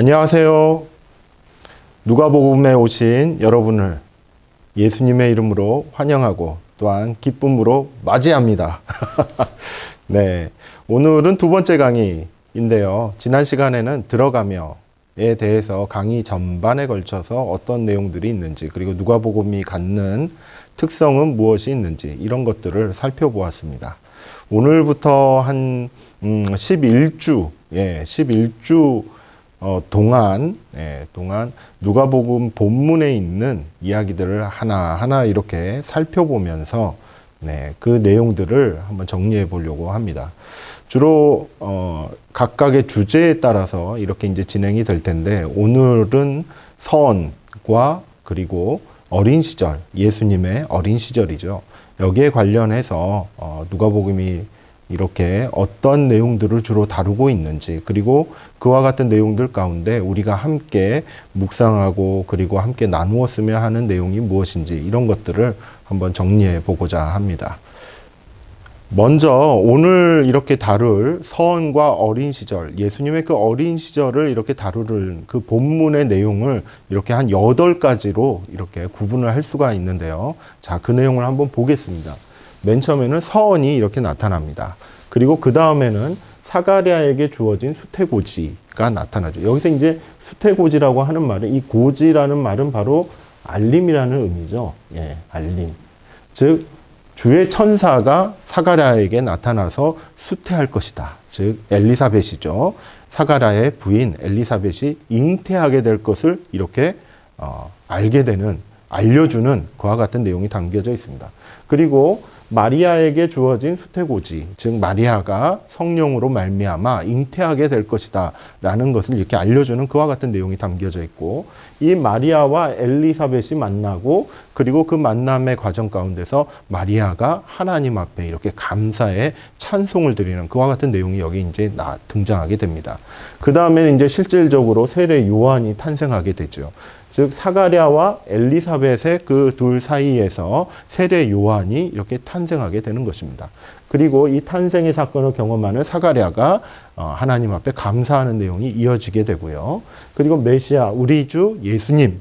안녕하세요. 누가복음에 오신 여러분을 예수님의 이름으로 환영하고 또한 기쁨으로 맞이합니다. 네, 오늘은 두 번째 강의인데요. 지난 시간에는 들어가며에 대해서 강의 전반에 걸쳐서 어떤 내용들이 있는지, 그리고 누가복음이 갖는 특성은 무엇이 있는지, 이런 것들을 살펴보았습니다. 오늘부터 한 11주 동안 누가복음 본문에 있는 이야기들을 하나하나 이렇게 살펴보면서 그 내용들을 한번 정리해 보려고 합니다. 주로 각각의 주제에 따라서 이렇게 이제 진행이 될 텐데, 오늘은 서원과 그리고 어린 시절, 예수님의 어린 시절이죠. 여기에 관련해서 누가복음이 이렇게 어떤 내용들을 주로 다루고 있는지, 그리고 그와 같은 내용들 가운데 우리가 함께 묵상하고 그리고 함께 나누었으면 하는 내용이 무엇인지, 이런 것들을 한번 정리해 보고자 합니다. 먼저 오늘 이렇게 다룰 서원과 어린 시절, 예수님의 그 어린 시절을 이렇게 다루는 그 본문의 내용을 이렇게 한 8가지로 이렇게 구분을 할 수가 있는데요. 자, 그 내용을 한번 보겠습니다. 맨 처음에는 서원이 이렇게 나타납니다. 그리고 그 다음에는 사가랴에게 주어진 수태고지가 나타나죠. 여기서 이제 수태고지라고 하는 말은, 이 고지라는 말은 바로 알림이라는 의미죠. 알림. 즉, 주의 천사가 사가랴에게 나타나서 수태할 것이다. 즉, 엘리사벳이죠. 사가랴의 부인 엘리사벳이 잉태하게 될 것을 이렇게 알게 되는, 알려주는 그와 같은 내용이 담겨져 있습니다. 그리고 마리아에게 주어진 수태고지, 즉 마리아가 성령으로 말미암아 잉태하게 될 것이다 라는 것을 이렇게 알려주는 그와 같은 내용이 담겨져 있고, 이 마리아와 엘리사벳이 만나고, 그리고 그 만남의 과정 가운데서 마리아가 하나님 앞에 이렇게 감사의 찬송을 드리는 그와 같은 내용이 여기 이제 등장하게 됩니다. 그 다음에 이제 실질적으로 세례 요한이 탄생하게 되죠. 즉, 사가랴와 엘리사벳의 그 둘 사이에서 세례 요한이 이렇게 탄생하게 되는 것입니다. 그리고 이 탄생의 사건을 경험하는 사가랴가 하나님 앞에 감사하는 내용이 이어지게 되고요. 그리고 메시아, 우리 주 예수님,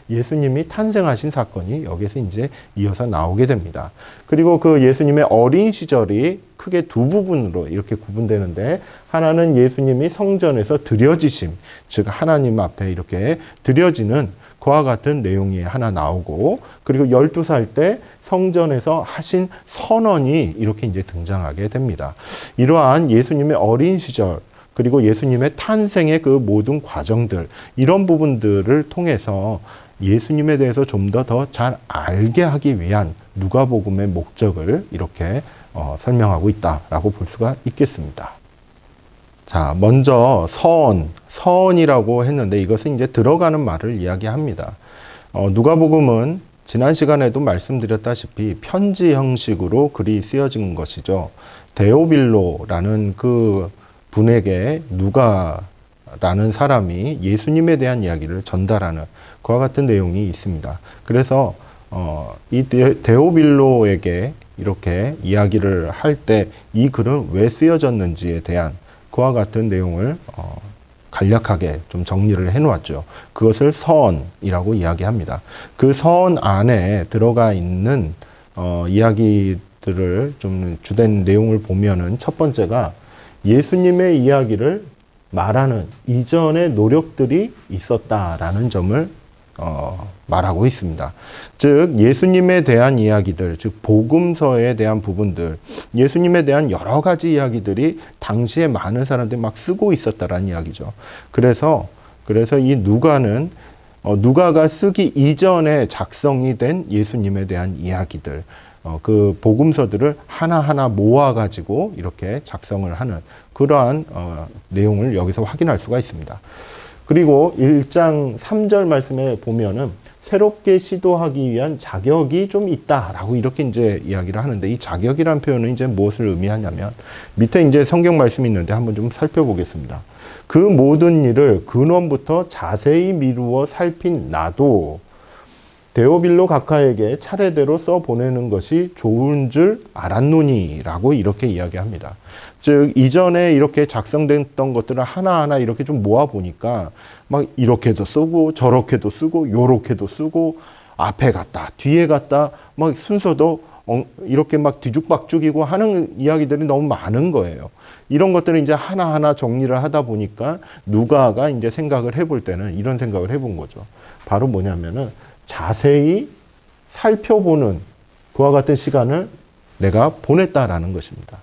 예수님이 탄생하신 사건이 여기서 이제 이어서 나오게 됩니다. 그리고 그 예수님의 어린 시절이 크게 두 부분으로 이렇게 구분되는데, 하나는 예수님이 성전에서 드려지심, 즉 하나님 앞에 이렇게 드려지는 그와 같은 내용이 하나 나오고, 그리고 12살 때 성전에서 하신 선언이 이렇게 이제 등장하게 됩니다. 이러한 예수님의 어린 시절, 그리고 예수님의 탄생의 그 모든 과정들, 이런 부분들을 통해서 예수님에 대해서 좀 더 잘 알게 하기 위한 누가복음의 목적을 이렇게 설명하고 있다라고 볼 수가 있겠습니다. 자, 먼저 서원이라고 했는데, 이것은 이제 들어가는 말을 이야기합니다. 누가복음은 지난 시간에도 말씀드렸다시피 편지 형식으로 글이 쓰여진 것이죠. 데오빌로라는 그 분에게 누가라는 사람이 예수님에 대한 이야기를 전달하는 그와 같은 내용이 있습니다. 그래서 이 데오빌로에게 이렇게 이야기를 할 때 이 글은 왜 쓰여졌는지에 대한 그와 같은 내용을 간략하게 좀 정리를 해놓았죠. 그것을 서원이라고 이야기합니다. 그 서원 안에 들어가 있는 이야기들을 좀 주된 내용을 보면은, 첫 번째가 예수님의 이야기를 말하는 이전의 노력들이 있었다라는 점을 말하고 있습니다. 즉, 예수님에 대한 이야기들, 즉 복음서에 대한 부분들, 예수님에 대한 여러 가지 이야기들이 당시에 많은 사람들이 막 쓰고 있었다라는 이야기죠. 그래서 이 누가가 쓰기 이전에 작성이 된 예수님에 대한 이야기들, 그 복음서들을 하나하나 모아가지고 이렇게 작성을 하는 그러한 내용을 여기서 확인할 수가 있습니다. 그리고 1장 3절 말씀에 보면은 새롭게 시도하기 위한 자격이 좀 있다라고 이렇게 이제 이야기를 하는데, 이 자격이라는 표현은 이제 무엇을 의미하냐면, 밑에 이제 성경 말씀이 있는데 한번 좀 살펴보겠습니다. 그 모든 일을 근원부터 자세히 미루어 살핀 나도 데오빌로 각하에게 차례대로 써보내는 것이 좋은 줄 알았노니라고 이렇게 이야기합니다. 즉 이전에 이렇게 작성됐던 것들을 하나하나 이렇게 좀 모아 보니까 막 이렇게도 쓰고 저렇게도 쓰고 요렇게도 쓰고 앞에 갔다 뒤에 갔다 막 순서도 이렇게 막 뒤죽박죽이고 하는 이야기들이 너무 많은 거예요. 이런 것들을 이제 하나하나 정리를 하다 보니까 누가가 이제 생각을 해볼 때는 이런 생각을 해본 거죠. 바로 뭐냐면은 자세히 살펴보는 그와 같은 시간을 내가 보냈다라는 것입니다.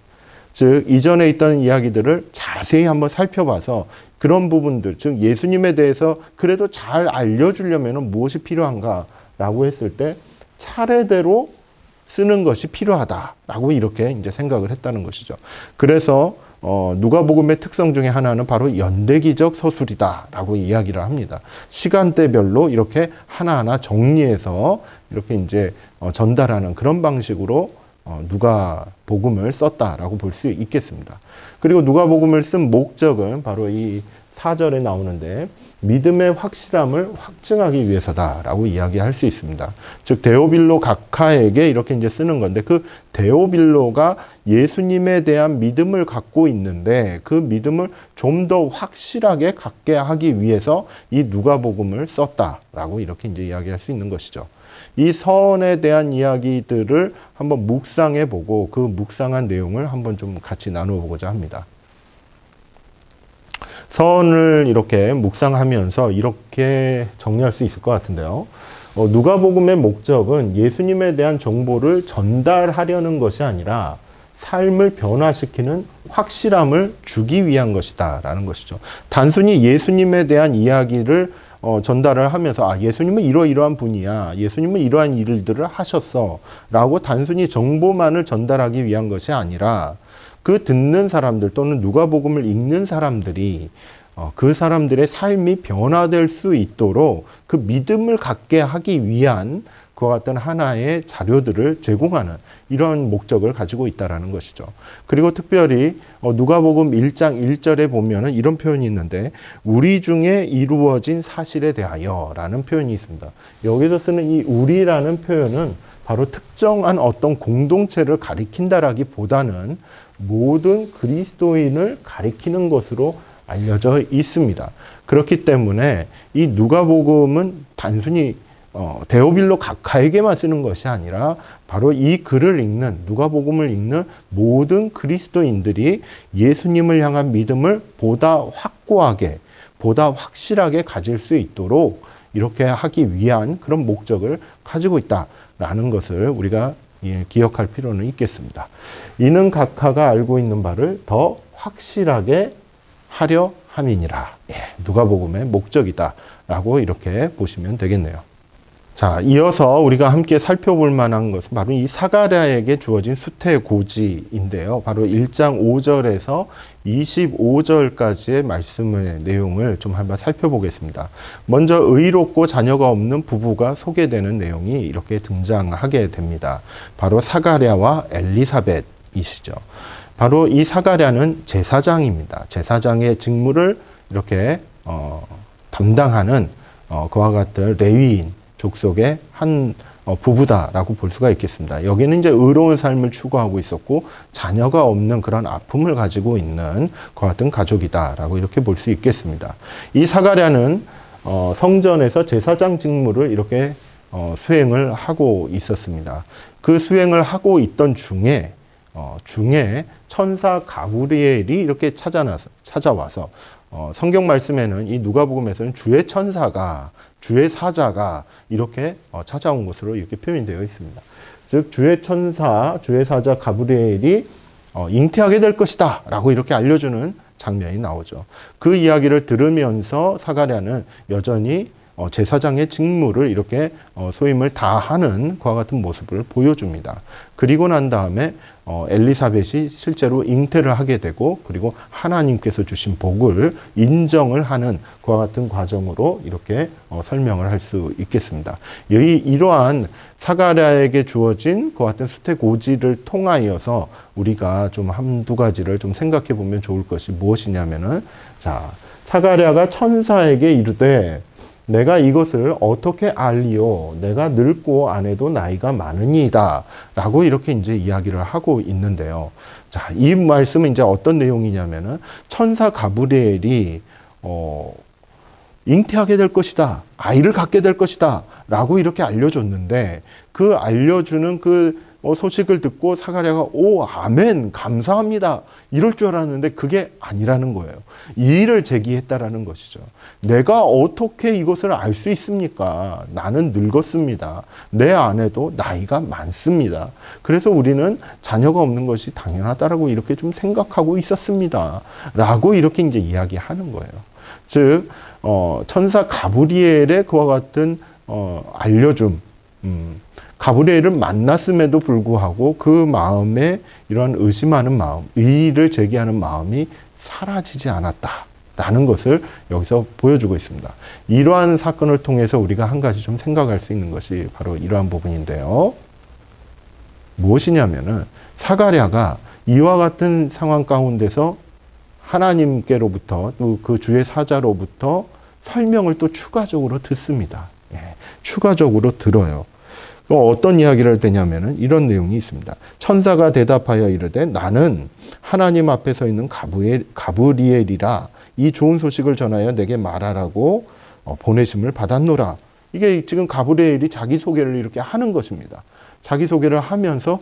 즉 이전에 있던 이야기들을 자세히 한번 살펴봐서 그런 부분들, 즉 예수님에 대해서 그래도 잘 알려주려면 무엇이 필요한가라고 했을 때 차례대로 쓰는 것이 필요하다라고 이렇게 이제 생각을 했다는 것이죠. 그래서 누가복음의 특성 중에 하나는 바로 연대기적 서술이다라고 이야기를 합니다. 시간대별로 이렇게 하나하나 정리해서 이렇게 이제 전달하는 그런 방식으로 누가복음을 썼다라고 볼 수 있겠습니다. 그리고 누가복음을 쓴 목적은 바로 이 4절에 나오는데 믿음의 확실함을 확증하기 위해서다라고 이야기할 수 있습니다. 즉 데오빌로 각하에게 이렇게 이제 쓰는 건데 그 데오빌로가 예수님에 대한 믿음을 갖고 있는데 그 믿음을 좀 더 확실하게 갖게 하기 위해서 이 누가복음을 썼다라고 이렇게 이제 이야기할 수 있는 것이죠. 이 서원에 대한 이야기들을 한번 묵상해 보고 그 묵상한 내용을 한번 좀 같이 나누어 보고자 합니다. 서원을 이렇게 묵상하면서 이렇게 정리할 수 있을 것 같은데요. 누가복음의 목적은 예수님에 대한 정보를 전달하려는 것이 아니라 삶을 변화시키는 확실함을 주기 위한 것이다 라는 것이죠. 단순히 예수님에 대한 이야기를 전달을 하면서 예수님은 이러이러한 분이야. 예수님은 이러한 일들을 하셨어. 라고 단순히 정보만을 전달하기 위한 것이 아니라 그 듣는 사람들 또는 누가복음을 읽는 사람들이 그 사람들의 삶이 변화될 수 있도록 그 믿음을 갖게 하기 위한 그와 같은 하나의 자료들을 제공하는 이런 목적을 가지고 있다는 것이죠. 그리고 특별히 누가복음 1장 1절에 보면은 이런 표현이 있는데 우리 중에 이루어진 사실에 대하여 라는 표현이 있습니다. 여기서 쓰는 이 우리라는 표현은 바로 특정한 어떤 공동체를 가리킨다라기보다는 모든 그리스도인을 가리키는 것으로 알려져 있습니다. 그렇기 때문에 이 누가복음은 단순히 데오빌로 각하에게만 쓰는 것이 아니라 바로 이 글을 읽는 누가복음을 읽는 모든 그리스도인들이 예수님을 향한 믿음을 보다 확고하게 보다 확실하게 가질 수 있도록 이렇게 하기 위한 그런 목적을 가지고 있다라는 것을 우리가 기억할 필요는 있겠습니다. 이는 각하가 알고 있는 바를 더 확실하게 하려 함이니라. 누가복음의 목적이다라고 이렇게 보시면 되겠네요. 자, 이어서 우리가 함께 살펴볼 만한 것은 바로 이 사가랴에게 주어진 수태고지인데요. 바로 1장 5절에서 25절까지의 말씀의 내용을 좀 한번 살펴보겠습니다. 먼저 의롭고 자녀가 없는 부부가 소개되는 내용이 이렇게 등장하게 됩니다. 바로 사가랴와 엘리사벳이시죠. 바로 이 사가랴는 제사장입니다. 제사장의 직무를 이렇게 담당하는 그와 같은 레위인 족속의 한 부부다라고 볼 수가 있겠습니다. 여기는 이제 의로운 삶을 추구하고 있었고 자녀가 없는 그런 아픔을 가지고 있는 그와 같은 가족이다라고 이렇게 볼 수 있겠습니다. 이 사가랴는 성전에서 제사장 직무를 이렇게 수행을 하고 있었습니다. 그 수행을 하고 있던 중에 천사 가브리엘이 이렇게 찾아와서 성경 말씀에는 이 누가복음에서는 주의 천사가 주의 사자가 이렇게 찾아온 것으로 이렇게 표현되어 있습니다. 즉 주의 천사, 주의 사자 가브리엘이 잉태하게 될 것이다 라고 이렇게 알려주는 장면이 나오죠. 그 이야기를 들으면서 사가랴는 여전히 제사장의 직무를 이렇게 소임을 다하는 그와 같은 모습을 보여줍니다. 그리고 난 다음에 엘리사벳이 실제로 잉태를 하게 되고 그리고 하나님께서 주신 복을 인정을 하는 그와 같은 과정으로 이렇게 설명을 할 수 있겠습니다. 이러한 사가랴에게 주어진 그와 같은 수태고지를 통하여서 우리가 좀 한두 가지를 좀 생각해 보면 좋을 것이 무엇이냐면은 자, 사가랴가 천사에게 이르되 내가 이것을 어떻게 알리오? 내가 늙고 아내도 나이가 많으니이다. 라고 이렇게 이제 이야기를 하고 있는데요. 자, 이 말씀은 이제 어떤 내용이냐면은 천사 가브리엘이 잉태하게 될 것이다. 아이를 갖게 될 것이다. 라고 이렇게 알려줬는데 그 알려주는 그 소식을 듣고 사가랴가 오 아멘 감사합니다. 이럴 줄 알았는데 그게 아니라는 거예요. 이의를 제기했다라는 것이죠. 내가 어떻게 이것을 알 수 있습니까? 나는 늙었습니다. 내 아내도 나이가 많습니다. 그래서 우리는 자녀가 없는 것이 당연하다라고 이렇게 좀 생각하고 있었습니다. 라고 이렇게 이제 이야기하는 거예요. 즉 천사 가브리엘의 그와 같은 알려줌, 가브리엘을 만났음에도 불구하고 그 마음에 이러한 의심하는 마음, 의의를 제기하는 마음이 사라지지 않았다라는 것을 여기서 보여주고 있습니다. 이러한 사건을 통해서 우리가 한 가지 좀 생각할 수 있는 것이 바로 이러한 부분인데요. 무엇이냐면은 사가랴가 이와 같은 상황 가운데서 하나님께로부터 또 그 주의 사자로부터 설명을 또 추가적으로 듣습니다. 예, 추가적으로 들어요. 어떤 이야기를 되냐면은 이런 내용이 있습니다. 천사가 대답하여 이르되 나는 하나님 앞에 서 있는 가브리엘이라 이 좋은 소식을 전하여 내게 말하라고 보내심을 받았노라. 이게 지금 가브리엘이 자기소개를 이렇게 하는 것입니다. 자기소개를 하면서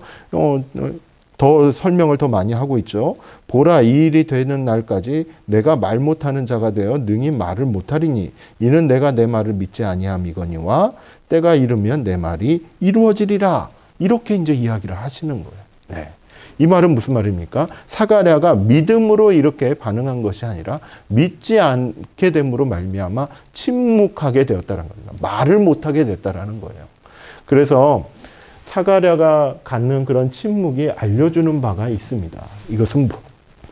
더 설명을 더 많이 하고 있죠. 보라 이 일이 되는 날까지 내가 말 못하는 자가 되어 능히 말을 못하리니 이는 내가 내 말을 믿지 아니함이거니와 때가 이르면 내 말이 이루어지리라. 이렇게 이제 이야기를 하시는 거예요. 네. 이 말은 무슨 말입니까? 사가랴가 믿음으로 이렇게 반응한 것이 아니라 믿지 않게 됨으로 말미암아 침묵하게 되었다는 겁니다. 말을 못하게 됐다라는 거예요. 그래서 사가랴가 갖는 그런 침묵이 알려주는 바가 있습니다. 이것은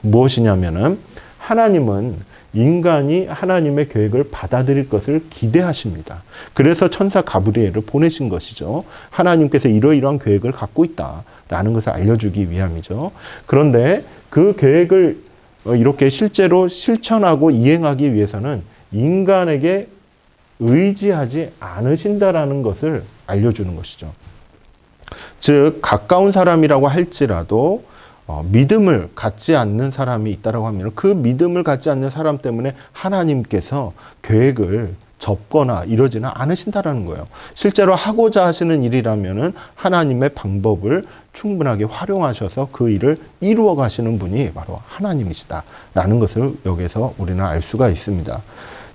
무엇이냐면은 하나님은 인간이 하나님의 계획을 받아들일 것을 기대하십니다. 그래서 천사 가브리엘을 보내신 것이죠. 하나님께서 이러이러한 계획을 갖고 있다라는 것을 알려주기 위함이죠. 그런데 그 계획을 이렇게 실제로 실천하고 이행하기 위해서는 인간에게 의지하지 않으신다라는 것을 알려주는 것이죠. 즉 가까운 사람이라고 할지라도 믿음을 갖지 않는 사람이 있다라고 하면 그 믿음을 갖지 않는 사람 때문에 하나님께서 계획을 접거나 이러지는 않으신다라는 거예요. 실제로 하고자 하시는 일이라면은 하나님의 방법을 충분하게 활용하셔서 그 일을 이루어 가시는 분이 바로 하나님이시다라는 것을 여기서 우리는 알 수가 있습니다.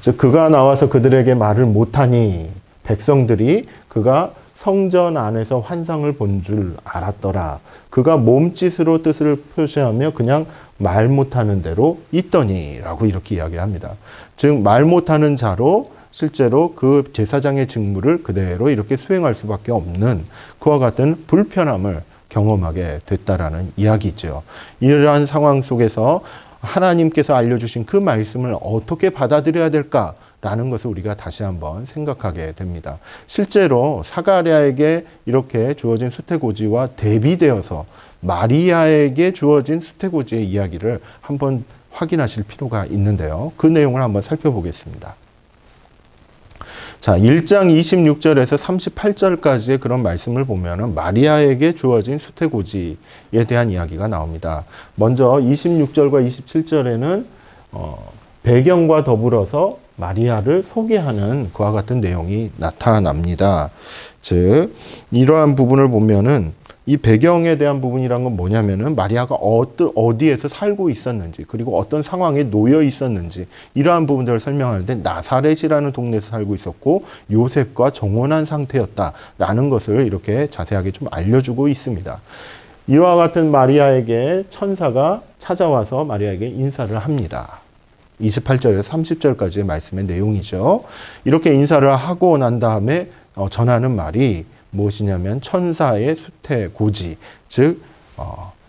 즉 그가 나와서 그들에게 말을 못하니 백성들이 그가 성전 안에서 환상을 본 줄 알았더라. 그가 몸짓으로 뜻을 표시하며 그냥 말 못하는 대로 있더니라고 이렇게 이야기합니다. 즉 말 못하는 자로 실제로 그 제사장의 직무를 그대로 이렇게 수행할 수밖에 없는 그와 같은 불편함을 경험하게 됐다라는 이야기죠. 이러한 상황 속에서 하나님께서 알려주신 그 말씀을 어떻게 받아들여야 될까? 라는 것을 우리가 다시 한번 생각하게 됩니다. 실제로 사가랴에게 이렇게 주어진 수태고지와 대비되어서 마리아에게 주어진 수태고지의 이야기를 한번 확인하실 필요가 있는데요. 그 내용을 한번 살펴보겠습니다. 자, 1장 26절에서 38절까지의 그런 말씀을 보면은 마리아에게 주어진 수태고지에 대한 이야기가 나옵니다. 먼저 26절과 27절에는 배경과 더불어서 마리아를 소개하는 그와 같은 내용이 나타납니다. 즉 이러한 부분을 보면은 이 배경에 대한 부분이란 건 뭐냐면은 마리아가 어디에서 살고 있었는지 그리고 어떤 상황에 놓여 있었는지 이러한 부분들을 설명하는데 나사렛이라는 동네에서 살고 있었고 요셉과 정혼한 상태였다라는 것을 이렇게 자세하게 좀 알려주고 있습니다. 이와 같은 마리아에게 천사가 찾아와서 마리아에게 인사를 합니다. 28절에서 30절까지의 말씀의 내용이죠. 이렇게 인사를 하고 난 다음에 전하는 말이 무엇이냐면 천사의 수태고지, 즉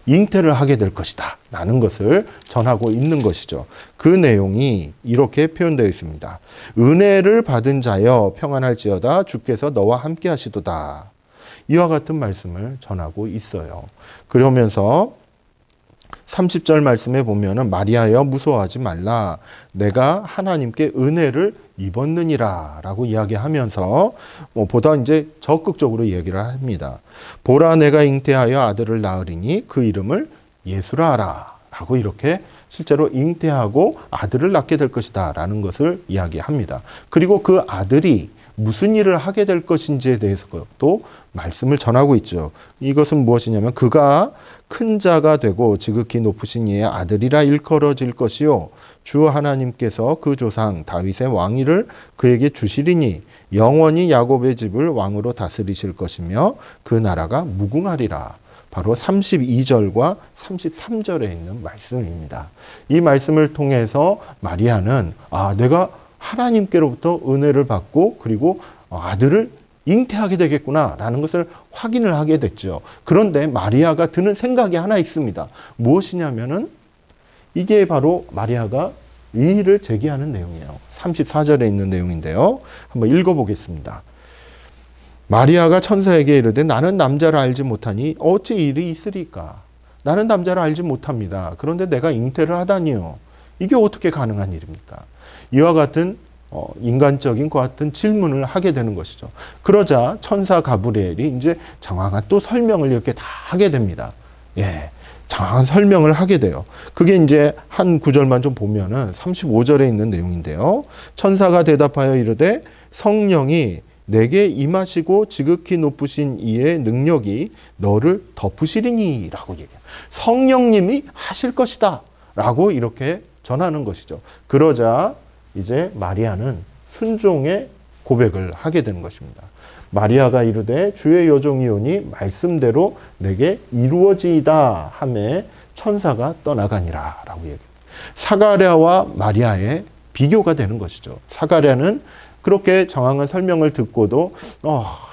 잉태를 하게 될 것이다 라는 것을 전하고 있는 것이죠. 그 내용이 이렇게 표현되어 있습니다. 은혜를 받은 자여 평안할지어다 주께서 너와 함께 하시도다. 이와 같은 말씀을 전하고 있어요. 그러면서 30절 말씀에 보면은 마리아여 무서워하지 말라. 내가 하나님께 은혜를 입었느니라 라고 이야기하면서 보다 이제 적극적으로 얘기를 합니다. 보라 내가 잉태하여 아들을 낳으리니 그 이름을 예수라라 라고 이렇게 실제로 잉태하고 아들을 낳게 될 것이다 라는 것을 이야기합니다. 그리고 그 아들이 무슨 일을 하게 될 것인지에 대해서도 말씀을 전하고 있죠. 이것은 무엇이냐면 그가 큰 자가 되고 지극히 높으신 이의 아들이라 일컬어질 것이요 주 하나님께서 그 조상 다윗의 왕위를 그에게 주시리니 영원히 야곱의 집을 왕으로 다스리실 것이며 그 나라가 무궁하리라. 바로 32절과 33절에 있는 말씀입니다. 이 말씀을 통해서 마리아는 내가 하나님께로부터 은혜를 받고 그리고 아들을 잉태하게 되겠구나 라는 것을 확인을 하게 됐죠. 그런데 마리아가 드는 생각이 하나 있습니다. 무엇이냐면은 이게 바로 마리아가 이의를 제기하는 내용이에요. 34절에 있는 내용인데요. 한번 읽어보겠습니다. 마리아가 천사에게 이르되 나는 남자를 알지 못하니 어찌 일이 있으리까? 나는 남자를 알지 못합니다. 그런데 내가 잉태를 하다니요. 이게 어떻게 가능한 일입니까? 이와 같은 인간적인 것 같은 질문을 하게 되는 것이죠. 그러자 천사 가브리엘이 이제 정확한 또 설명을 이렇게 다 하게 됩니다. 정확한 설명을 하게 돼요. 그게 이제 한 구절만 좀 보면은 35절에 있는 내용인데요. 천사가 대답하여 이르되 성령이 내게 임하시고 지극히 높으신 이의 능력이 너를 덮으시리니 라고 얘기해요. 성령님이 하실 것이다 라고 이렇게 전하는 것이죠. 그러자 이제 마리아는 순종의 고백을 하게 되는 것입니다. 마리아가 이르되 주의 여종이오니 말씀대로 내게 이루어지이다 하매 천사가 떠나가니라 라고 얘기해요. 사가랴와 마리아의 비교가 되는 것이죠. 사가랴는 그렇게 정확한 설명을 듣고도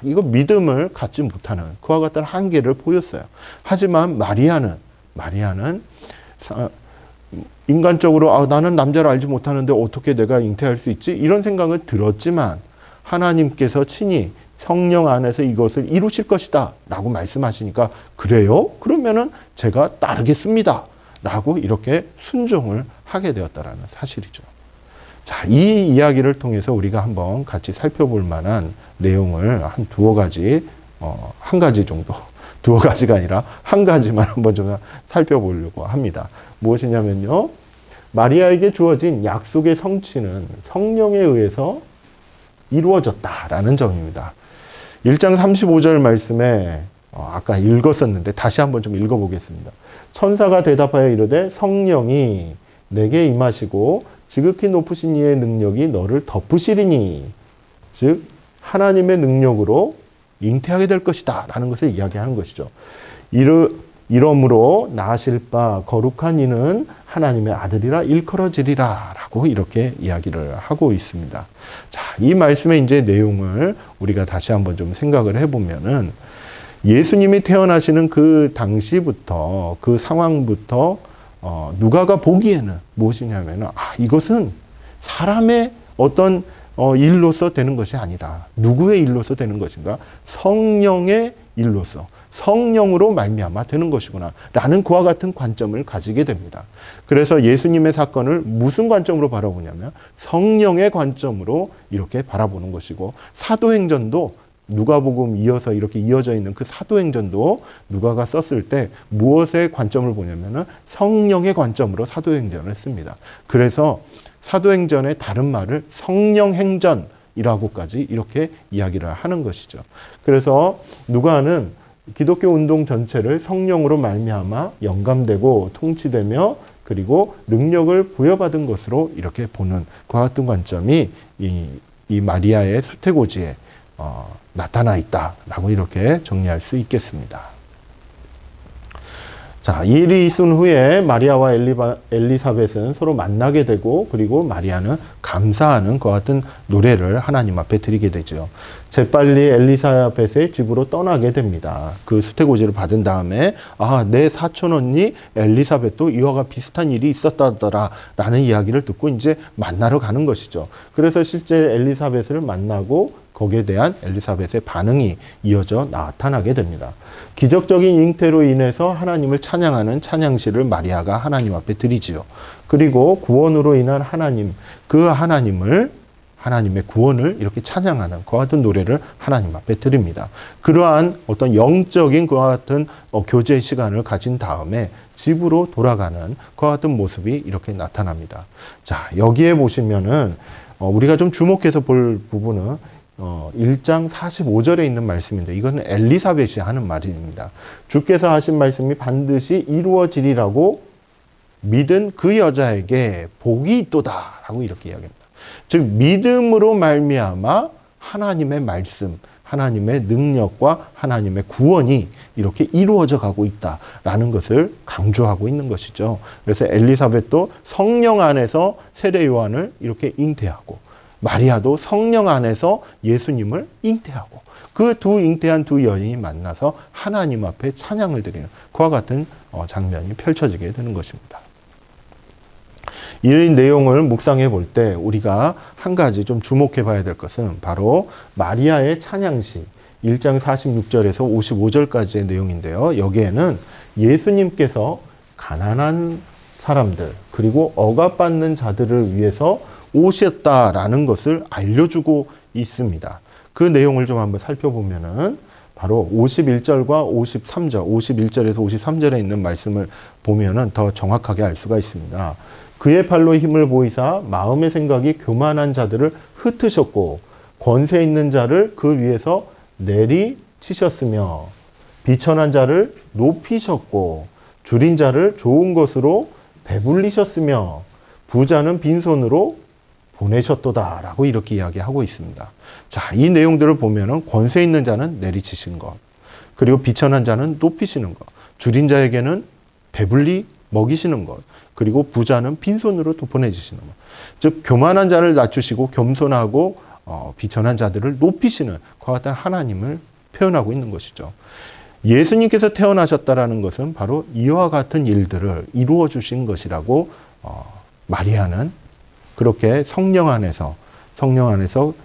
이거 믿음을 갖지 못하는 그와 같은 한계를 보였어요. 하지만 마리아는 인간적으로 나는 남자를 알지 못하는데 어떻게 내가 잉태할 수 있지? 이런 생각을 들었지만 하나님께서 친히 성령 안에서 이것을 이루실 것이다 라고 말씀하시니까 그래요? 그러면은 제가 따르겠습니다 라고 이렇게 순종을 하게 되었다라는 사실이죠. 자, 이 이야기를 통해서 우리가 한번 같이 살펴볼 만한 내용을 한 두어 가지, 한 가지 정도, 두어 가지가 아니라 한 가지만 한번 좀 살펴보려고 합니다. 무엇이냐면요, 마리아에게 주어진 약속의 성취는 성령에 의해서 이루어졌다라는 점입니다. 1장 35절 말씀에 아까 읽었었는데 다시 한번 좀 읽어보겠습니다. 천사가 대답하여 이르되 성령이 내게 임하시고 지극히 높으신 이의 능력이 너를 덮으시리니 즉 하나님의 능력으로 잉태하게 될 것이다 라는 것을 이야기하는 것이죠. 이러므로 낳으실 바 거룩한 이는 하나님의 아들이라 일컬어지리라 라고 이렇게 이야기를 하고 있습니다. 자, 이 말씀의 이제 내용을 우리가 다시 한번 좀 생각을 해보면은 예수님이 태어나시는 그 당시부터 그 상황부터 누가가 보기에는 무엇이냐면은 이것은 사람의 어떤 일로서 되는 것이 아니다. 누구의 일로서 되는 것인가? 성령의 일로서 성령으로 말미암아 되는 것이구나 라는 그와 같은 관점을 가지게 됩니다. 그래서 예수님의 사건을 무슨 관점으로 바라보냐면 성령의 관점으로 이렇게 바라보는 것이고 사도행전도 누가복음 이어서 이렇게 이어져 있는 그 사도행전도 누가가 썼을 때 무엇의 관점을 보냐면은 성령의 관점으로 사도행전을 씁니다. 그래서 사도행전의 다른 말을 성령행전이라고까지 이렇게 이야기를 하는 것이죠. 그래서 누가는 기독교 운동 전체를 성령으로 말미암아 영감되고 통치되며 그리고 능력을 부여받은 것으로 이렇게 보는 그와 같은 관점이 이 마리아의 수태고지에 나타나 있다라고 이렇게 정리할 수 있겠습니다. 자, 이 일이 있은 후에 마리아와 엘리사벳은 서로 만나게 되고 그리고 마리아는 감사하는 것 같은 노래를 하나님 앞에 드리게 되죠. 재빨리 엘리사벳의 집으로 떠나게 됩니다. 그 수태고지를 받은 다음에 내 사촌 언니 엘리사벳도 이와 비슷한 일이 있었다더라 라는 이야기를 듣고 이제 만나러 가는 것이죠. 그래서 실제 엘리사벳을 만나고 거기에 대한 엘리사벳의 반응이 이어져 나타나게 됩니다. 기적적인 잉태로 인해서 하나님을 찬양하는 찬양시를 마리아가 하나님 앞에 드리지요. 그리고 구원으로 인한 하나님, 그 하나님의 구원을 이렇게 찬양하는 그와 같은 노래를 하나님 앞에 드립니다. 그러한 어떤 영적인 그와 같은 교제의 시간을 가진 다음에 집으로 돌아가는 그와 같은 모습이 이렇게 나타납니다. 자, 여기에 보시면은 우리가 좀 주목해서 볼 부분은 1장 45절에 있는 말씀인데 이거는 엘리사벳이 하는 말입니다. 주께서 하신 말씀이 반드시 이루어지리라고 믿은 그 여자에게 복이 있도다 라고 이렇게 이야기합니다. 즉 믿음으로 말미암아 하나님의 말씀, 하나님의 능력과 하나님의 구원이 이렇게 이루어져 가고 있다라는 것을 강조하고 있는 것이죠. 그래서 엘리사벳도 성령 안에서 세례 요한을 이렇게 잉태하고 마리아도 성령 안에서 예수님을 잉태하고 그 두 잉태한 두 여인이 만나서 하나님 앞에 찬양을 드리는 그와 같은 장면이 펼쳐지게 되는 것입니다. 이 내용을 묵상해 볼 때 우리가 한 가지 좀 주목해 봐야 될 것은 바로 마리아의 찬양시 1장 46절에서 55절까지의 내용인데요. 여기에는 예수님께서 가난한 사람들 그리고 억압받는 자들을 위해서 오셨다라는 것을 알려주고 있습니다. 그 내용을 좀 한번 살펴보면은 바로 51절과 53절, 51절에서 53절에 있는 말씀을 보면은 더 정확하게 알 수가 있습니다. 그의 팔로 힘을 보이사 마음의 생각이 교만한 자들을 흩으셨고 권세 있는 자를 그 위에서 내리치셨으며 비천한 자를 높이셨고 줄인 자를 좋은 것으로 배불리셨으며 부자는 빈손으로 보내셨도다 라고 이렇게 이야기하고 있습니다. 자, 이 내용들을 보면은 권세 있는 자는 내리치신 것, 그리고 비천한 자는 높이시는 것, 줄인 자에게는 배불리 먹이시는 것, 그리고 부자는 빈손으로 또 보내주시는 것. 즉 교만한 자를 낮추시고 겸손하고 비천한 자들을 높이시는 그와 같은 하나님을 표현하고 있는 것이죠. 예수님께서 태어나셨다라는 것은 바로 이와 같은 일들을 이루어 주신 것이라고 마리아는 그렇게 성령 안에서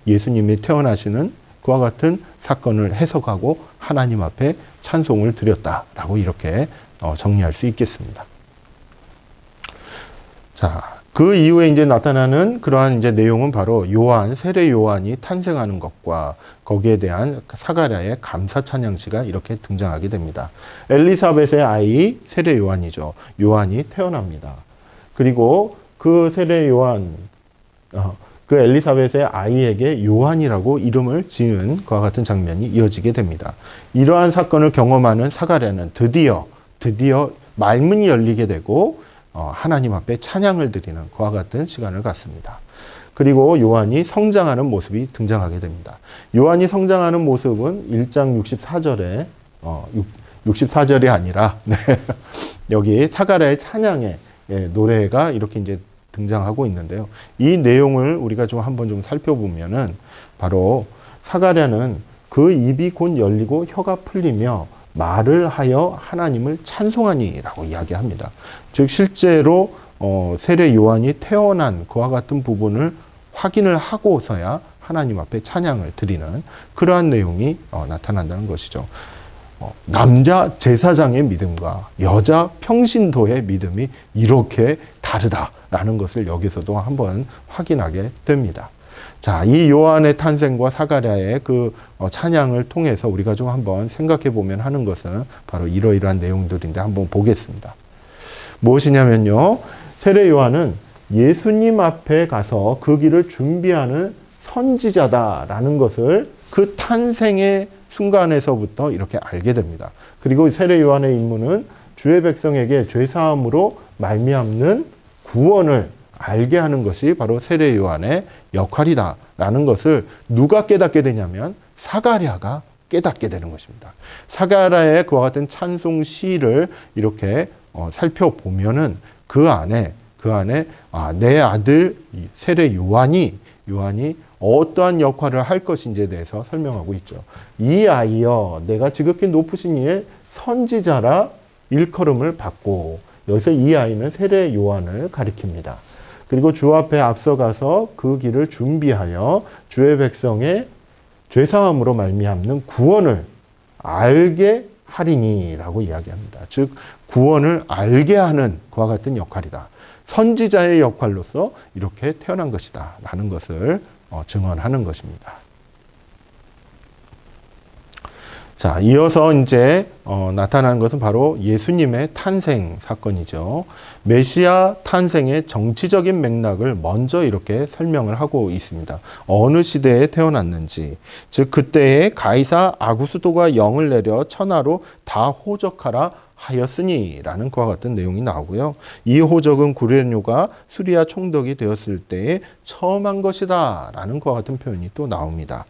예수님이 태어나시는 그와 같은 사건을 해석하고 하나님 앞에 찬송을 드렸다라고 이렇게 정리할 수 있겠습니다. 자, 그 이후에 이제 나타나는 그러한 이제 내용은 바로 세례 요한이 탄생하는 것과 거기에 대한 사가랴의 감사 찬양시가 이렇게 등장하게 됩니다. 엘리사벳의 아이 세례 요한이죠. 요한이 태어납니다. 그리고 그 세례 요한, 그 엘리사벳의 아이에게 요한이라고 이름을 지은 그와 같은 장면이 이어지게 됩니다. 이러한 사건을 경험하는 사가랴는 드디어 말문이 열리게 되고 하나님 앞에 찬양을 드리는 그와 같은 시간을 갖습니다. 그리고 요한이 성장하는 모습이 등장하게 됩니다. 요한이 성장하는 모습은 1장 64절에 64절이 아니라 여기 사가랴의 찬양의 노래가 이렇게 이제 등장하고 있는데요. 이 내용을 우리가 좀 한번 좀 살펴보면은 바로 사가랴는 그 입이 곧 열리고 혀가 풀리며 말을 하여 하나님을 찬송하니라고 이야기합니다. 즉 실제로 세례 요한이 태어난 그와 같은 부분을 확인을 하고서야 하나님 앞에 찬양을 드리는 그러한 내용이 나타난다는 것이죠. 남자 제사장의 믿음과 여자 평신도의 믿음이 이렇게 다르다라는 것을 여기서도 한번 확인하게 됩니다. 자, 이 요한의 탄생과 사가랴의 그 찬양을 통해서 우리가 좀 한번 생각해 보면 하는 것은 바로 이러이러한 내용들인데 한번 보겠습니다. 무엇이냐면요, 세례 요한은 예수님 앞에 가서 그 길을 준비하는 선지자다라는 것을 그 탄생의 순간에서부터 이렇게 알게 됩니다. 그리고 세례 요한의 임무는 주의 백성에게 죄사함으로 말미암는 구원을 알게 하는 것이 바로 세례 요한의 역할이다라는 것을 누가 깨닫게 되냐면 사가랴가 깨닫게 되는 것입니다. 사가랴의 그와 같은 찬송 시를 이렇게 살펴보면은 그 안에 내 아들 세례 요한이 어떠한 역할을 할 것인지에 대해서 설명하고 있죠. 이 아이여 내가 지극히 높으신 이의 선지자라 일컬음을 받고, 여기서 이 아이는 세례 요한을 가리킵니다. 그리고 주 앞에 앞서가서 그 길을 준비하여 주의 백성의 죄사함으로 말미암는 구원을 알게 하리니라고 이야기합니다. 즉 구원을 알게 하는 그와 같은 역할이다. 선지자의 역할로서 이렇게 태어난 것이다 라는 것을 증언하는 것입니다. 자, 이어서 이제 나타나는 것은 바로 예수님의 탄생 사건이죠. 메시아 탄생의 정치적인 맥락을 먼저 이렇게 설명을 하고 있습니다. 어느 시대에 태어났는지, 즉 그때에 가이사 아구스도가 영을 내려 천하로 다 호적하라 하였으니 라는 그와 같은 내용이 나오고요. 이 호적은 구레뇨가 수리아 총독이 되었을 때에 처음 한 것이다 라는 그와 같은 표현이 또 나옵니다.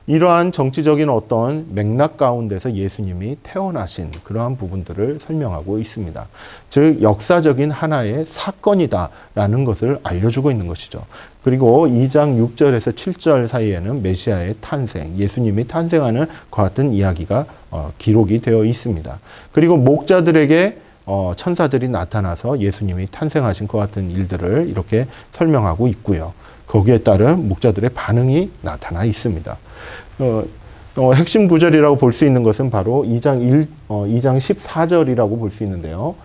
이러한 정치적인 어떤 맥락 가운데서 예수님이 태어나신 그러한 부분들을 설명하고 있습니다. 즉 역사적인 하나의 사건이다라는 것을 알려주고 있는 것이죠. 그리고 2장 6절에서 7절 사이에는 메시아의 탄생, 예수님이 탄생하는 것 같은 이야기가 기록이 되어 있습니다. 그리고 목자들에게 천사들이 나타나서 예수님이 탄생하신 것 같은 일들을 이렇게 설명하고 있고요. 거기에 따른 목자들의 반응이 나타나 있습니다. 핵심 구절이라고 볼 수 있는 것은 바로 2장 14절이라고 볼 수 있는데요.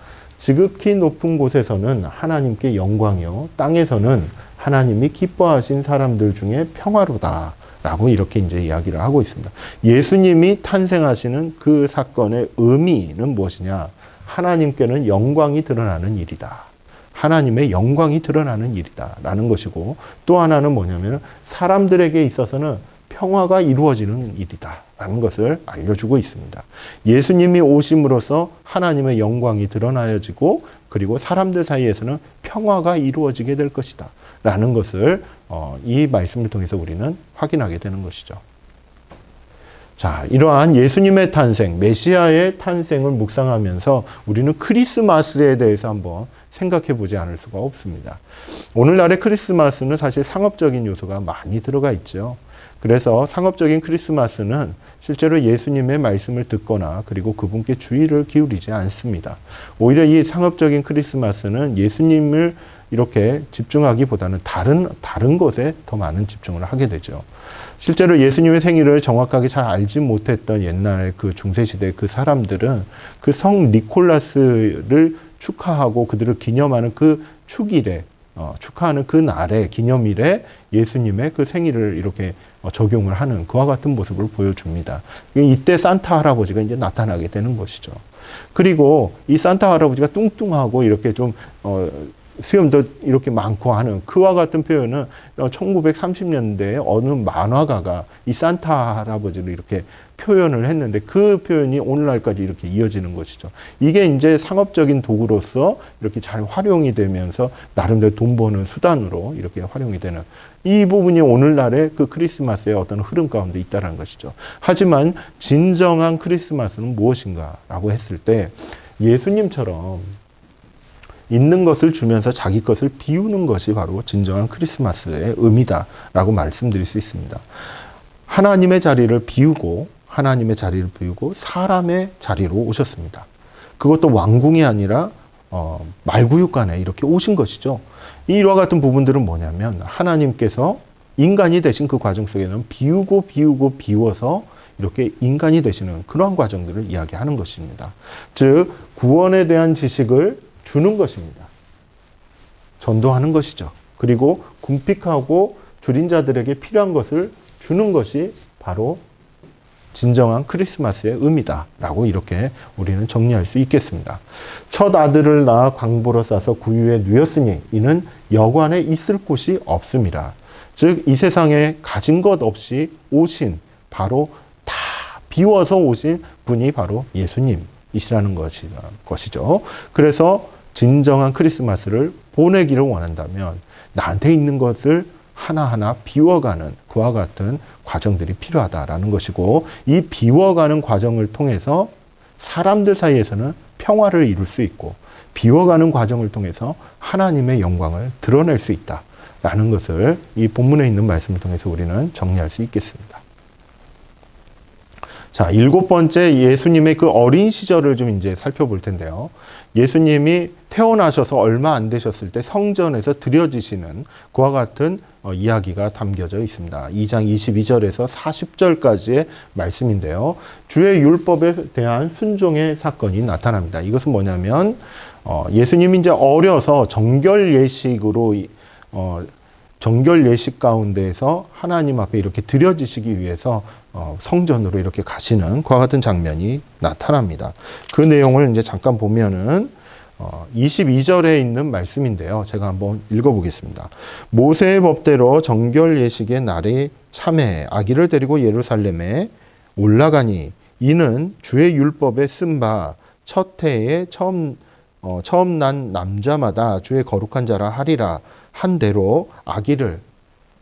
지극히 높은 곳에서는 하나님께 영광이요, 땅에서는 하나님이 기뻐하신 사람들 중에 평화로다 라고 이렇게 이제 이야기를 하고 있습니다. 예수님이 탄생하시는 그 사건의 의미는 무엇이냐? 하나님께는 영광이 드러나는 일이다. 하나님의 영광이 드러나는 일이다 라는 것이고, 또 하나는 뭐냐면 사람들에게 있어서는 평화가 이루어지는 일이다 라는 것을 알려주고 있습니다. 예수님이 오심으로써 하나님의 영광이 드러나여지고, 그리고 사람들 사이에서는 평화가 이루어지게 될 것이다 라는 것을 이 말씀을 통해서 우리는 확인하게 되는 것이죠. 자, 이러한 예수님의 탄생, 메시아의 탄생을 묵상하면서 우리는 크리스마스에 대해서 한번 생각해 보지 않을 수가 없습니다. 오늘날의 크리스마스는 사실 상업적인 요소가 많이 들어가 있죠. 그래서 상업적인 크리스마스는 실제로 예수님의 말씀을 듣거나 그리고 그분께 주의를 기울이지 않습니다. 오히려 이 상업적인 크리스마스는 예수님을 이렇게 집중하기보다는 다른 것에 더 많은 집중을 하게 되죠. 실제로 예수님의 생일을 정확하게 잘 알지 못했던 옛날 그 중세시대 그 사람들은 그 성 니콜라스를 축하하고 그들을 기념하는 그 축일에 축하하는 그 날에 기념일에 예수님의 그 생일을 이렇게 적용을 하는 그와 같은 모습을 보여줍니다. 이때 산타 할아버지가 이제 나타나게 되는 것이죠. 그리고 이 산타 할아버지가 뚱뚱하고 이렇게 좀 수염도 이렇게 많고 하는 그와 같은 표현은 1930년대에 어느 만화가가 이 산타 할아버지를 이렇게 표현을 했는데 그 표현이 오늘날까지 이렇게 이어지는 것이죠. 이게 이제 상업적인 도구로서 이렇게 잘 활용이 되면서 나름대로 돈 버는 수단으로 이렇게 활용이 되는 이 부분이 오늘날의 그 크리스마스의 어떤 흐름 가운데 있다는 것이죠. 하지만 진정한 크리스마스는 무엇인가라고 했을 때 예수님처럼 있는 것을 주면서 자기 것을 비우는 것이 바로 진정한 크리스마스의 의미다라고 말씀드릴 수 있습니다. 하나님의 자리를 비우고 사람의 자리로 오셨습니다. 그것도 왕궁이 아니라 말구육간에 이렇게 오신 것이죠. 이와 같은 부분들은 뭐냐면 하나님께서 인간이 되신 그 과정 속에는 비워서 이렇게 인간이 되시는 그러한 과정들을 이야기하는 것입니다. 즉 구원에 대한 지식을 주는 것입니다. 전도하는 것이죠. 그리고 궁핍하고 줄인 자들에게 필요한 것을 주는 것이 바로 진정한 크리스마스의 의미다라고 이렇게 우리는 정리할 수 있겠습니다. 첫 아들을 낳아 광보로 싸서 구유에 누였으니 이는 여관에 있을 곳이 없습니다. 즉 이 세상에 가진 것 없이 오신 바로 다 비워서 오신 분이 바로 예수님이시라는 것이죠. 그래서 진정한 크리스마스를 보내기를 원한다면 나한테 있는 것을 하나하나 비워가는 그와 같은 과정들이 필요하다라는 것이고, 이 비워가는 과정을 통해서 사람들 사이에서는 평화를 이룰 수 있고 비워가는 과정을 통해서 하나님의 영광을 드러낼 수 있다라는 것을 이 본문에 있는 말씀을 통해서 우리는 정리할 수 있겠습니다. 자, 7번째 예수님의 그 어린 시절을 좀 이제 살펴볼 텐데요. 예수님이 태어나셔서 얼마 안 되셨을 때 성전에서 드려지시는 그와 같은 이야기가 담겨져 있습니다. 2장 22절에서 40절까지의 말씀인데요. 주의 율법에 대한 순종의 사건이 나타납니다. 이것은 뭐냐면 예수님이 이제 어려서 정결 예식으로 정결 예식 가운데에서 하나님 앞에 이렇게 드려지시기 위해서 성전으로 이렇게 가시는 그와 같은 장면이 나타납니다. 그 내용을 이제 잠깐 보면은 22절에 있는 말씀인데요. 제가 한번 읽어보겠습니다. 모세의 법대로 정결 예식의 날에 참회 아기를 데리고 예루살렘에 올라가니 이는 주의 율법에 쓴 바 첫 해에 처음 난 남자마다 주의 거룩한 자라 하리라 한 대로 아기를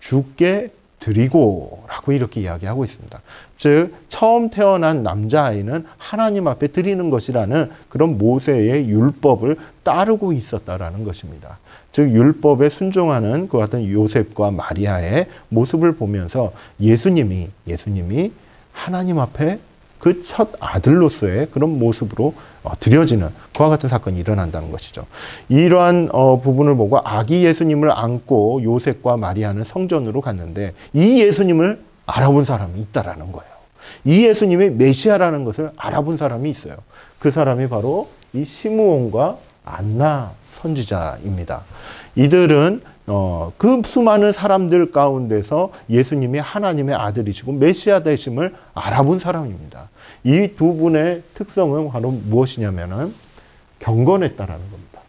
주께 드리고 라고 이렇게 이야기하고 있습니다. 즉 처음 태어난 남자아이는 하나님 앞에 드리는 것이라는 그런 모세의 율법을 따르고 있었다라는 것입니다. 즉 율법에 순종하는 그 같은 요셉과 마리아의 모습을 보면서 예수님이 하나님 앞에 그 첫 아들로서의 그런 모습으로 드려지는 그와 같은 사건이 일어난다는 것이죠. 이러한 부분을 보고 아기 예수님을 안고 요셉과 마리아는 성전으로 갔는데 이 예수님을 알아본 사람이 있다라는 거예요. 이 예수님이 메시아라는 것을 알아본 사람이 있어요. 그 사람이 바로 이 시므온과 안나 선지자입니다. 이들은 그 수많은 사람들 가운데서 예수님이 하나님의 아들이시고 메시아 되심을 알아본 사람입니다. 이 두 분의 특성은 바로 무엇이냐면은 경건했다라는 겁니다.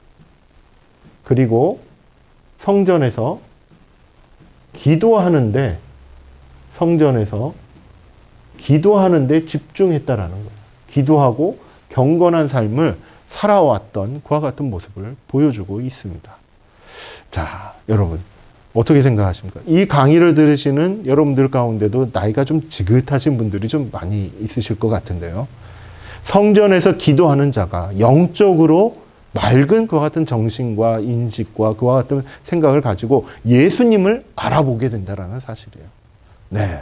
그리고 성전에서 기도하는데 집중했다라는 거예요. 기도하고 경건한 삶을 살아왔던 그와 같은 모습을 보여주고 있습니다. 자, 여러분 어떻게 생각하십니까? 이 강의를 들으시는 여러분들 가운데도 나이가 좀 지긋하신 분들이 좀 많이 있으실 것 같은데요. 성전에서 기도하는 자가 영적으로 맑은 그와 같은 정신과 인식과 그와 같은 생각을 가지고 예수님을 알아보게 된다는 사실이에요. 네.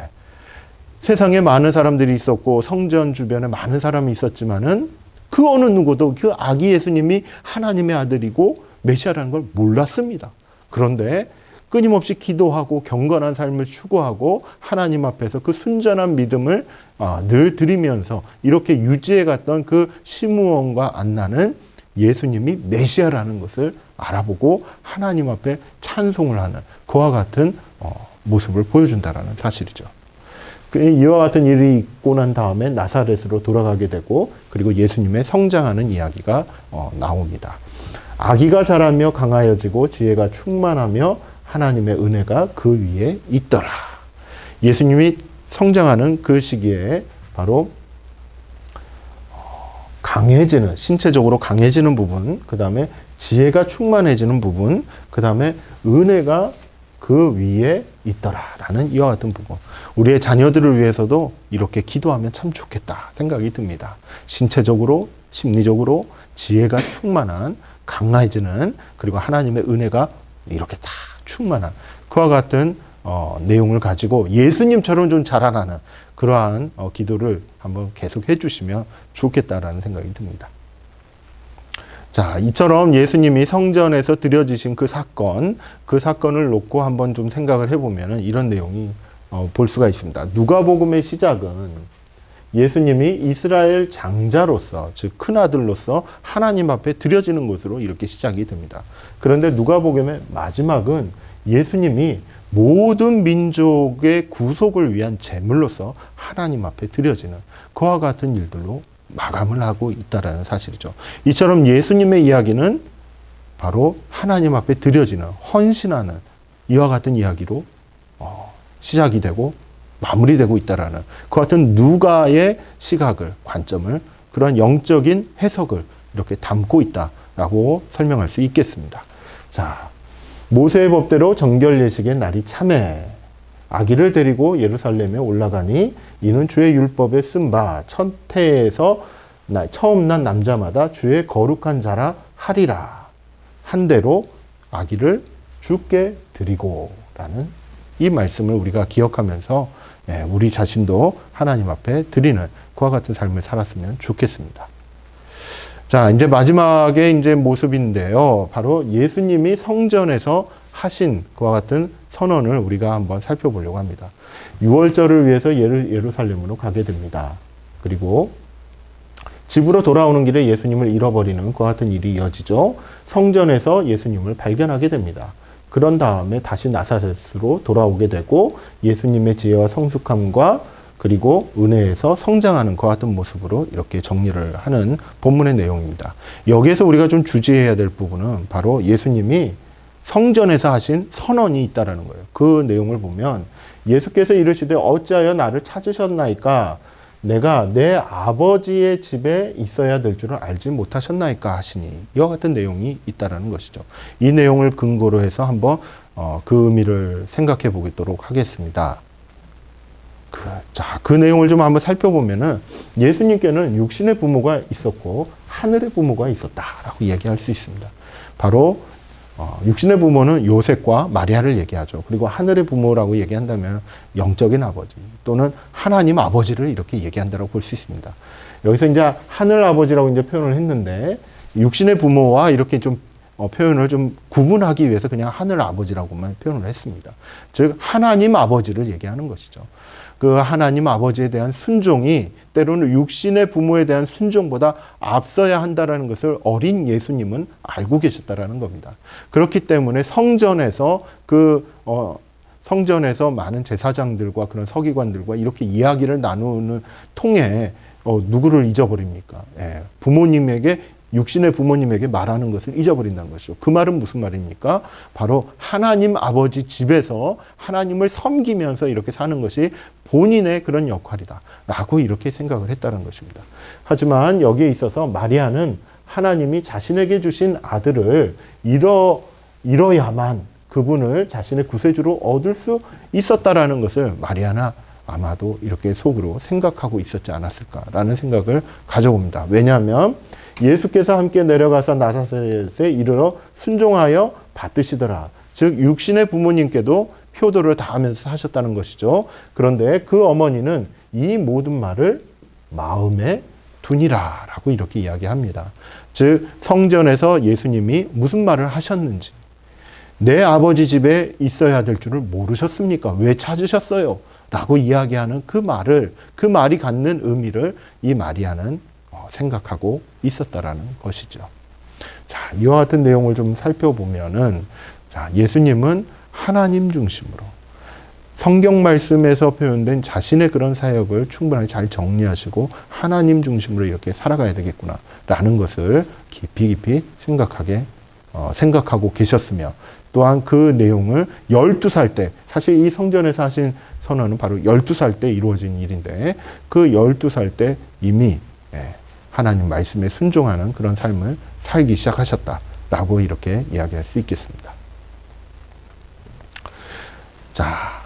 세상에 많은 사람들이 있었고 성전 주변에 많은 사람이 있었지만은 그 어느 누구도 그 아기 예수님이 하나님의 아들이고 메시아라는 걸 몰랐습니다. 그런데 끊임없이 기도하고 경건한 삶을 추구하고 하나님 앞에서 그 순전한 믿음을 늘 드리면서 이렇게 유지해갔던 그 시므온과 안나는 예수님이 메시아라는 것을 알아보고 하나님 앞에 찬송을 하는 그와 같은 모습을 보여준다는 사실이죠. 이와 같은 일이 있고 난 다음에 나사렛으로 돌아가게 되고 그리고 예수님의 성장하는 이야기가 나옵니다. 아기가 자라며 강하여지고 지혜가 충만하며 하나님의 은혜가 그 위에 있더라. 예수님이 성장하는 그 시기에 바로 강해지는, 신체적으로 강해지는 부분, 그 다음에 지혜가 충만해지는 부분, 그 다음에 은혜가 그 위에 있더라라는 이와 같은 부분. 우리의 자녀들을 위해서도 이렇게 기도하면 참 좋겠다 생각이 듭니다. 신체적으로, 심리적으로 지혜가 충만한, 강해지는, 그리고 하나님의 은혜가 이렇게 다 충만한 그와 같은 내용을 가지고 예수님처럼 좀 자라나는 그러한 기도를 한번 계속 해주시면 좋겠다라는 생각이 듭니다. 자, 이처럼 예수님이 성전에서 드려지신 그 사건을 놓고 한번 좀 생각을 해보면 이런 내용이 볼 수가 있습니다. 누가복음의 시작은 예수님이 이스라엘 장자로서, 즉 큰아들로서 하나님 앞에 드려지는 것으로 이렇게 시작이 됩니다. 그런데 누가복음의 마지막은 예수님이 모든 민족의 구속을 위한 제물로서 하나님 앞에 드려지는 그와 같은 일들로 마감을 하고 있다는 사실이죠. 이처럼 예수님의 이야기는 바로 하나님 앞에 드려지는, 헌신하는 이와 같은 이야기로 시작이 되고 마무리되고 있다라는 그 같은 누가의 시각을, 관점을, 그런 영적인 해석을 이렇게 담고 있다라고 설명할 수 있겠습니다. 자, 모세의 법대로 정결 예식의 날이 참회 아기를 데리고 예루살렘에 올라가니 이는 주의 율법에 쓴 바 첫 해에서 처음 난 남자마다 주의 거룩한 자라 하리라 한 대로 아기를 주께 드리고라는 이 말씀을 우리가 기억하면서 우리 자신도 하나님 앞에 드리는 그와 같은 삶을 살았으면 좋겠습니다. 자, 이제 마지막에 이제 모습인데요. 바로 예수님이 성전에서 하신 그와 같은 선언을 우리가 한번 살펴보려고 합니다. 6월절을 위해서 예루살렘으로 가게 됩니다. 그리고 집으로 돌아오는 길에 예수님을 잃어버리는 그와 같은 일이 이어지죠. 성전에서 예수님을 발견하게 됩니다. 그런 다음에 다시 나사렛으로 돌아오게 되고 예수님의 지혜와 성숙함과 그리고 은혜에서 성장하는 그와 같은 모습으로 이렇게 정리를 하는 본문의 내용입니다. 여기에서 우리가 좀 주의해야 될 부분은 바로 예수님이 성전에서 하신 선언이 있다라는 거예요. 그 내용을 보면 예수께서 이르시되 어찌하여 나를 찾으셨나이까? 내가 내 아버지의 집에 있어야 될 줄을 알지 못하셨나이까 하시니, 이와 같은 내용이 있다라는 것이죠. 이 내용을 근거로 해서 한번 그 의미를 생각해 보도록 하겠습니다. 그 내용을 좀 한번 살펴보면은 예수님께는 육신의 부모가 있었고 하늘의 부모가 있었다라고 얘기할 수 있습니다. 바로 육신의 부모는 요셉과 마리아를 얘기하죠. 그리고 하늘의 부모라고 얘기한다면 영적인 아버지 또는 하나님 아버지를 이렇게 얘기한다고 볼 수 있습니다. 여기서 이제 하늘 아버지라고 이제 표현을 했는데 육신의 부모와 이렇게 좀 표현을 좀 구분하기 위해서 그냥 하늘 아버지라고만 표현을 했습니다. 즉 하나님 아버지를 얘기하는 것이죠. 그 하나님 아버지에 대한 순종이 때로는 육신의 부모에 대한 순종보다 앞서야 한다는 것을 어린 예수님은 알고 계셨다라는 겁니다. 그렇기 때문에 성전에서 많은 제사장들과 그런 서기관들과 이렇게 이야기를 나누는 통해 누구를 잊어버립니까? 육신의 부모님에게 말하는 것을 잊어버린다는 것이죠. 그 말은 무슨 말입니까? 바로 하나님 아버지 집에서 하나님을 섬기면서 이렇게 사는 것이 본인의 그런 역할이다 라고 이렇게 생각을 했다는 것입니다. 하지만 여기에 있어서 마리아는 하나님이 자신에게 주신 아들을 잃어야만 그분을 자신의 구세주로 얻을 수 있었다라는 것을 마리아나 아마도 이렇게 속으로 생각하고 있었지 않았을까라는 생각을 가져봅니다. 왜냐하면 예수께서 함께 내려가서 나사렛에 이르러 순종하여 받드시더라. 즉 육신의 부모님께도 효도를 다하면서 하셨다는 것이죠. 그런데 그 어머니는 이 모든 말을 마음에 두니라 라고 이렇게 이야기합니다. 즉 성전에서 예수님이 무슨 말을 하셨는지, 내 아버지 집에 있어야 될 줄을 모르셨습니까? 왜 찾으셨어요? 라고 이야기하는 그 말이 갖는 의미를 이 마리아는 생각하고 있었다라는 것이죠. 자, 이와 같은 내용을 좀 살펴보면은, 예수님은 하나님 중심으로 성경 말씀에서 표현된 자신의 그런 사역을 충분히 잘 정리하시고 하나님 중심으로 이렇게 살아가야 되겠구나라는 것을 깊이 생각하고 계셨으며, 또한 그 내용을 12살 때, 사실 이 성전에서 하신 선언은 바로 12살 때 이루어진 일인데 그 12살 때 이미 하나님 말씀에 순종하는 그런 삶을 살기 시작하셨다라고 이렇게 이야기할 수 있겠습니다. 자,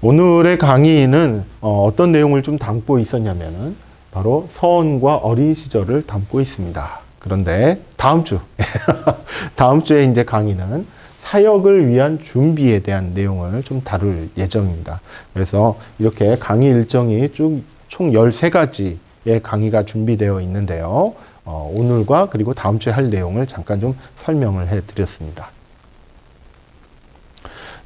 오늘의 강의는 어떤 내용을 좀 담고 있었냐면은 바로 서원과 어린 시절을 담고 있습니다. 그런데 다음 주에 이제 강의는 사역을 위한 준비에 대한 내용을 좀 다룰 예정입니다. 그래서 이렇게 강의 일정이 총 13가지의 강의가 준비되어 있는데요. 오늘과 그리고 다음 주에 할 내용을 잠깐 좀 설명을 해드렸습니다.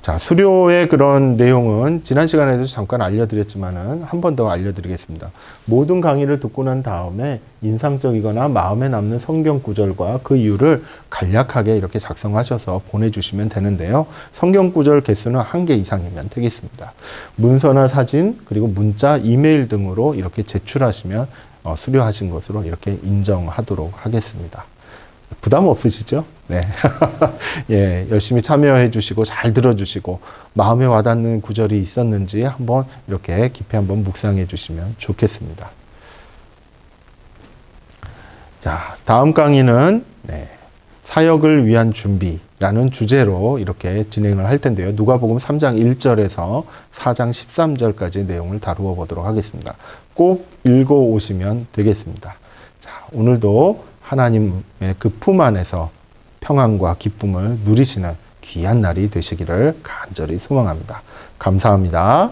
자, 수료의 그런 내용은 지난 시간에도 잠깐 알려드렸지만은 한 번 더 알려드리겠습니다. 모든 강의를 듣고 난 다음에 인상적이거나 마음에 남는 성경 구절과 그 이유를 간략하게 이렇게 작성하셔서 보내주시면 되는데요. 성경 구절 개수는 1개 이상이면 되겠습니다. 문서나 사진, 그리고 문자, 이메일 등으로 이렇게 제출하시면 수료하신 것으로 이렇게 인정하도록 하겠습니다. 부담 없으시죠? 네. 예, 열심히 참여해 주시고 잘 들어주시고 마음에 와닿는 구절이 있었는지 한번 이렇게 깊이 한번 묵상해 주시면 좋겠습니다. 자, 다음 강의는 사역을 위한 준비라는 주제로 이렇게 진행을 할 텐데요. 누가복음 3장 1절에서 4장 13절까지 내용을 다루어 보도록 하겠습니다. 꼭 읽어 오시면 되겠습니다. 자, 오늘도 하나님의 그 품 안에서 평안과 기쁨을 누리시는 귀한 날이 되시기를 간절히 소망합니다. 감사합니다.